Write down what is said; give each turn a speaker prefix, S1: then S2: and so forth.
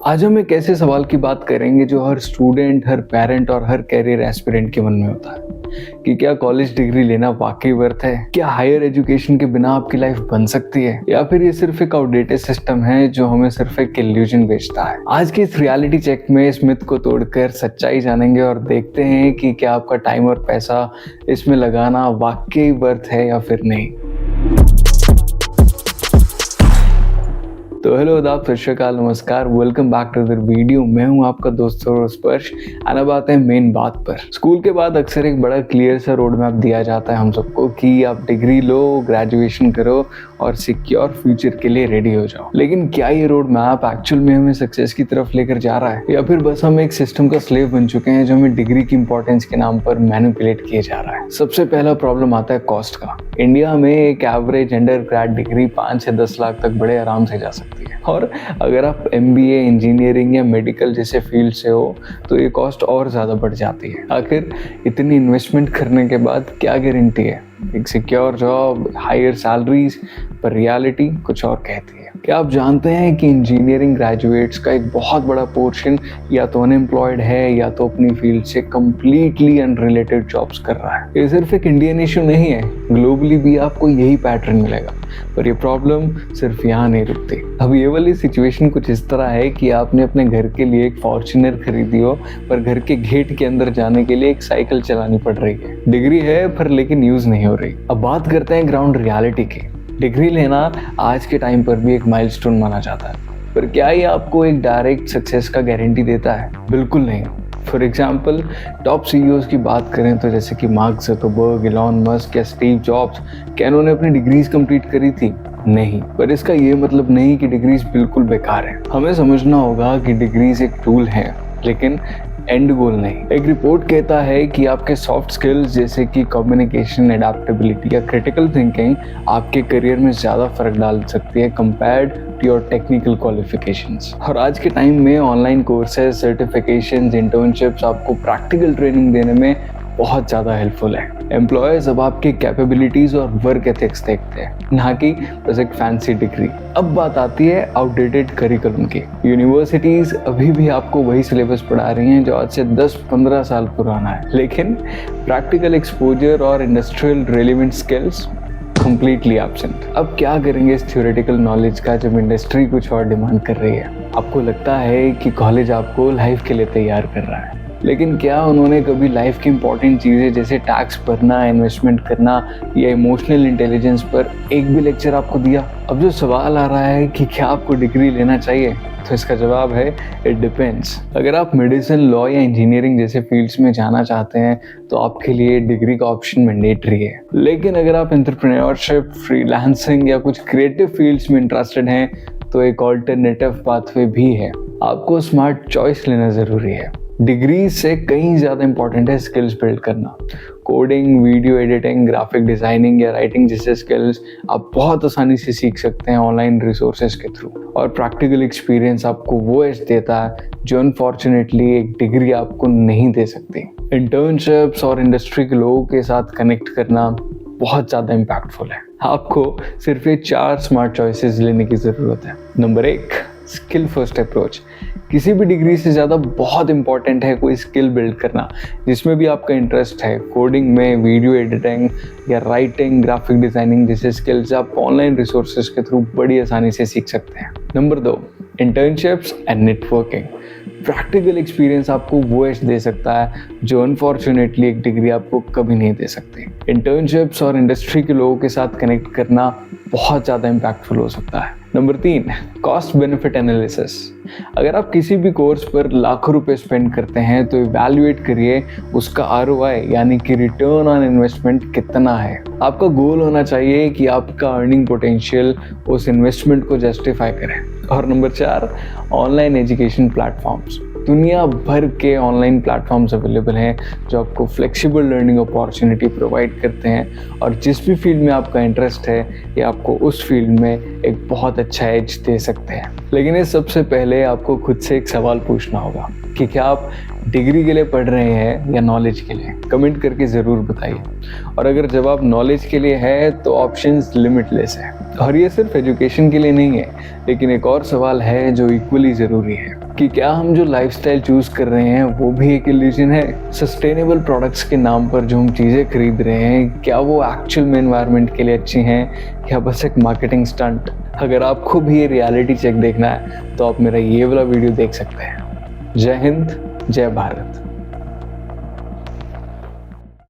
S1: आज हम एक ऐसे सवाल की बात करेंगे जो हर स्टूडेंट, हर पेरेंट और हर कैरियर एस्पिरेंट के मन में होता है कि क्या कॉलेज डिग्री लेना वाकई वर्थ है? क्या हायर एजुकेशन के बिना आपकी लाइफ बन सकती है, या फिर ये सिर्फ एक आउटडेटेड सिस्टम है जो हमें सिर्फ एक इल्यूजन बेचता है? आज के इस रियलिटी चेक में इस मिथ को तोड़कर सच्चाई जानेंगे और देखते हैं कि क्या आपका टाइम और पैसा इसमें लगाना वाकई वर्थ है या फिर नहीं। तो हेलो आदाब, सत श्री अकाल, नमस्कार, welcome back to the video. मैं हूं आपका दोस्त स्पर्श। आना बात है मेन बात पर। स्कूल के बाद अक्सर एक बड़ा क्लियर सा रोड मैप दिया जाता है हम सबको कि आप डिग्री लो, ग्रेजुएशन करो और सिक्योर फ्यूचर के लिए रेडी हो जाओ। लेकिन क्या ये रोड मैप एक्चुअल में हमें सक्सेस की तरफ लेकर जा रहा है, या फिर बस हम एक सिस्टम का स्लेव बन चुके हैं जो हमें डिग्री की इंपॉर्टेंस के नाम पर मैनिपुलेट किए जा रहा है? सबसे पहला प्रॉब्लम आता है कॉस्ट का। इंडिया में एक एवरेज अंडर ग्रेड डिग्री 5 से 10 लाख तक बड़े आराम से जा सकती है, और अगर आप MBA, इंजीनियरिंग या मेडिकल जैसे फील्ड से हो तो ये कॉस्ट और ज़्यादा बढ़ जाती है। आखिर इतनी इन्वेस्टमेंट करने के बाद क्या गारंटी है एक सिक्योर जॉब, हायर सैलरीज? पर रियलिटी कुछ और कहती है। क्या आप जानते हैं कि इंजीनियरिंग ग्रेजुएट्स का एक बहुत बड़ा पोर्शन या तो अनएम्प्लॉयड है या तो अपनी फील्ड से कंप्लीटली अनरिलेटेड जॉब्स कर रहा है? ये सिर्फ एक इंडियन इशू नहीं है, ग्लोबली भी आपको यही पैटर्न मिलेगा। पर ये प्रॉब्लम सिर्फ यहाँ नहीं रुकती। अब ये वाली सिचुएशन कुछ इस तरह है कि आपने अपने घर के लिए एक फॉर्च्यूनर खरीदी हो, पर घर के गेट के अंदर जाने के लिए एक साइकिल चलानी पड़ रही है। डिग्री है पर लेकिन यूज नहीं हो रही। अब बात करते हैं ग्राउंड रियलिटी की। डिग्री लेना आज के टाइम पर भी एक माइलस्टोन माना जाता है, पर क्या ये आपको एक डायरेक्ट सक्सेस का गारंटी देता है? बिल्कुल नहीं। फॉर एग्जाम्पल, टॉप CEOs की बात करें तो जैसे कि मार्क ज़करबर्ग, एलॉन मस्क या स्टीव जॉब्स, क्या उन्होंने अपनी डिग्रीज कंप्लीट करी थी? नहीं। पर इसका ये मतलब नहीं कि डिग्रीज बिल्कुल बेकार है। हमें समझना होगा कि डिग्रीज एक टूल है, लेकिन एंड गोल नहीं। एक रिपोर्ट कहता है कि आपके सॉफ्ट स्किल्स जैसे कि कम्युनिकेशन, एडेप्टेबिलिटी या क्रिटिकल थिंकिंग आपके करियर में ज़्यादा फर्क डाल सकती है compared to your technical qualifications. और आज के टाइम में ऑनलाइन कोर्सेज, सर्टिफिकेशंस, इंटर्नशिप्स आपको प्रैक्टिकल ट्रेनिंग देने में बहुत ज़्यादा हेल्पफुल है। एम्प्लॉयर्स अब आपके कैपेबिलिटीज़ और वर्क एथिक्स देखते हैं, ना कि बस एक फैंसी डिग्री। अब बात आती है आउटडेटेड करिकुलम की। यूनिवर्सिटीज़ अभी भी आपको वही सिलेबस पढ़ा रही हैं जो आज से 10-15 साल पुराना है, लेकिन प्रैक्टिकल एक्सपोजर और industrial relevant skills completely absent. अब क्या करेंगे इस थ्योरेटिकल नॉलेज का जब इंडस्ट्री कुछ और डिमांड कर रही है? आपको लगता है कि कॉलेज आपको लाइफ के लिए तैयार कर रहा है, लेकिन क्या उन्होंने कभी लाइफ की इंपॉर्टेंट चीज़ें जैसे टैक्स भरना, इन्वेस्टमेंट करना या इमोशनल इंटेलिजेंस पर एक भी लेक्चर आपको दिया? अब जो सवाल आ रहा है कि क्या आपको डिग्री लेना चाहिए, तो इसका जवाब है इट डिपेंड्स। अगर आप मेडिसिन, लॉ या इंजीनियरिंग जैसे फील्ड्स में जाना चाहते हैं तो आपके लिए डिग्री का ऑप्शन मैंडेटरी है। लेकिन अगर आप एंटरप्रेन्योरशिप, फ्रीलांसिंग या कुछ क्रिएटिव फील्ड्स में इंटरेस्टेड हैं तो एक ऑल्टरनेटिव पाथवे भी है। आपको स्मार्ट चॉइस लेना ज़रूरी है। डिग्री से कहीं ज़्यादा इंपॉर्टेंट है स्किल्स बिल्ड करना। Coding, video editing, graphic designing या राइटिंग जैसे स्किल्स आप बहुत आसानी से सीख सकते हैं ऑनलाइन रिसोर्सेज के थ्रू। और प्रैक्टिकल एक्सपीरियंस आपको वो एज देता है जो अनफॉर्चुनेटली एक डिग्री आपको नहीं दे सकती। इंटर्नशिप्स और इंडस्ट्री के लोगों के साथ कनेक्ट करना बहुत ज़्यादा इम्पैक्टफुल है। आपको सिर्फ ये 4 स्मार्ट चॉइसेस लेने की ज़रूरत है। Number 1, skill first approach. किसी भी डिग्री से ज़्यादा बहुत इंपॉर्टेंट है कोई स्किल बिल्ड करना जिसमें भी आपका इंटरेस्ट है। कोडिंग में, वीडियो एडिटिंग या राइटिंग, ग्राफिक डिज़ाइनिंग जैसे स्किल्स आप ऑनलाइन रिसोर्सेज के थ्रू बड़ी आसानी से सीख सकते हैं। Number 2, internships and networking. Practical experience आपको वो एज दे सकता है जो अनफॉर्चुनेटली एक डिग्री आपको कभी नहीं दे सकती। इंटर्नशिप्स और इंडस्ट्री के लोगों के साथ कनेक्ट करना बहुत ज़्यादा इम्पैक्टफुल हो सकता है। Number 3, cost benefit analysis. अगर आप किसी भी कोर्स पर लाखों रुपए स्पेंड करते हैं तो इवैल्यूएट करिए उसका ROI यानी कि रिटर्न ऑन इन्वेस्टमेंट कितना है। आपका गोल होना चाहिए कि आपका अर्निंग पोटेंशियल उस इन्वेस्टमेंट को जस्टिफाई करे। और नंबर 4, ऑनलाइन एजुकेशन प्लेटफॉर्म्स। दुनिया भर के ऑनलाइन प्लेटफॉर्म्स अवेलेबल हैं जो आपको फ्लेक्सिबल लर्निंग अपॉर्चुनिटी प्रोवाइड करते हैं, और जिस भी फील्ड में आपका इंटरेस्ट है ये आपको उस फील्ड में एक बहुत अच्छा एज दे सकते हैं। लेकिन इस सबसे पहले आपको खुद से एक सवाल पूछना होगा कि क्या आप डिग्री के लिए पढ़ रहे हैं या नॉलेज के लिए? कमेंट करके ज़रूर बताइए। और अगर जवाब नॉलेज के लिए है तो ऑप्शंस लिमिटलेस है। और ये सिर्फ एजुकेशन के लिए नहीं है, लेकिन एक और सवाल है जो इक्वली ज़रूरी है, कि क्या हम जो लाइफस्टाइल चूज कर रहे हैं वो भी एक इल्यूजन है। सस्टेनेबल प्रोडक्ट्स के नाम पर जो हम चीज़ें खरीद रहे हैं, क्या वो एक्चुअल में एनवायरनमेंट के लिए अच्छी हैं या बस एक मार्केटिंग स्टंट। अगर आपको भी ये रियलिटी चेक देखना है तो आप मेरा ये वाला वीडियो देख सकते हैं। जय हिंद, जय भारत।